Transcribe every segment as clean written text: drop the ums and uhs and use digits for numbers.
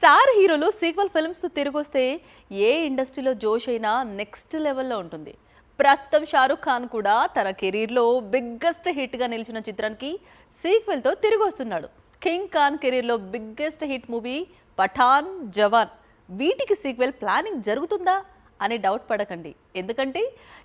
Star హీరోలు sequel films తో తిరిగొస్తే ఏ ఇండస్ట్రీలో జోష్ అయినా నెక్స్ట్ లెవెల్లో ఉంటుంది. ప్రస్తుతం షారుఖ్ ఖాన్ కూడా తన కెరీర్లో బిగ్గెస్ట్ హిట్ గా నిలిచిన చిత్రానికి సీక్వెల్ తో తిరిగి వస్తున్నాడు. కింగ్ ఖాన్ కెరీర్లో బిగ్గెస్ట్ హిట్ మూవీ పఠాన్, జవాన్ వీటికి సీక్వెల్ ప్లానింగ్ జరుగుతుందా అనే డౌట్ పడకండి. ఎందుకంటే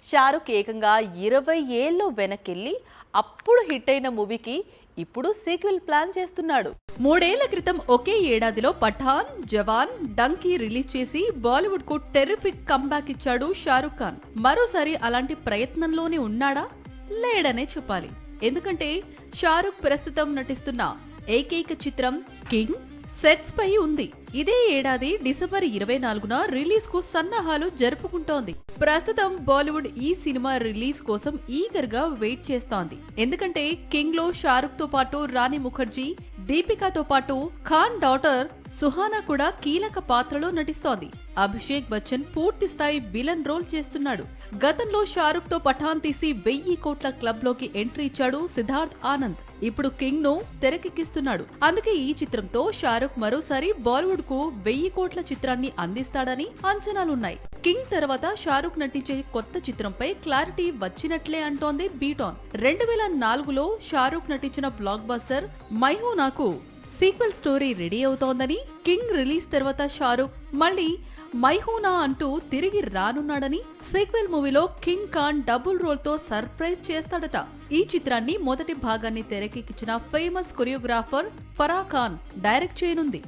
షారుఖ్ ఏకంగా 20 ఏళ్ళు వెనకెళ్ళి అప్పుడు హిట్ అయిన మూవీకి ఇప్పుడు సీక్వెల్ ప్లాన్ చేస్తున్నాడు. 3 ఏళ్ల క్రితం ఒకే ఏడాదిలో పఠాన్, జవాన్, డంకీ రిలీజ్ చేసి బాలీవుడ్ కు టెర్రిఫిక్ కంబ్యాక్ ఇచ్చాడు షారుఖ్ ఖాన్. మరోసారి అలాంటి ప్రయత్నంలోనే ఉన్నాడా? లేడనే చెప్పాలి. ఎందుకంటే షారుఖ్ ప్రస్తుతం నటిస్తున్న ఏకైక చిత్రం కింగ్ సెట్స్ పై ఉంది. ఇదే ఏడాది డిసెంబర్ 24న రిలీజ్ కు సన్నాహాలు జరుపుకుంటోంది. ప్రస్తుతం బాలీవుడ్ ఈ సినిమా రిలీజ్ కోసం ఈగర్ గా వెయిట్ చేస్తోంది. ఎందుకంటే కింగ్ లో షారుఖ్ తో పాటు రాణి ముఖర్జీ, దీపికాతో పాటు ఖాన్ డాటర్ సుహానా కూడా కీలక పాత్రలో నటిస్తోంది. అభిషేక్ బచ్చన్ పూర్తి స్థాయి విలన్ రోల్ చేస్తున్నాడు. గతంలో షారుఖ్ తో పఠాన్ తీసి 1000 కోట్ల క్లబ్ లోకి ఎంట్రీ ఇచ్చాడు సిద్ధార్థ్ ఆనంద్. ఇప్పుడు కింగ్ ను తెరకెక్కిస్తున్నాడు. అందుకే ఈ చిత్రంతో షారుఖ్ మరోసారి బాలీవుడ్ కు 1000 కోట్ల చిత్రాన్ని అందిస్తాడని అంచనాలున్నాయి. కింగ్ తర్వాత షారుఖ్ నటించే కొత్త చిత్రంపై క్లారిటీ వచ్చినట్లే అంటోంది బీటాన్. 2004లో షారుఖ్ నటించిన బ్లాక్ బస్టర్ మైహూనాకు సీక్వెల్ స్టోరీ రెడీ అవుతోందని, కింగ్ రిలీజ్ తర్వాత షారుఖ్ మళ్ళీ మైహూనా అంటూ తిరిగి రానున్నాడని, సీక్వెల్ మూవీలో కింగ్ ఖాన్ డబుల్ రోల్ తో సర్ప్రైజ్ చేస్తాడట. ఈ చిత్రాన్ని మొదటి భాగాన్ని తెరకెక్కించిన famous choreographer Farah Khan direct చేయనుంది.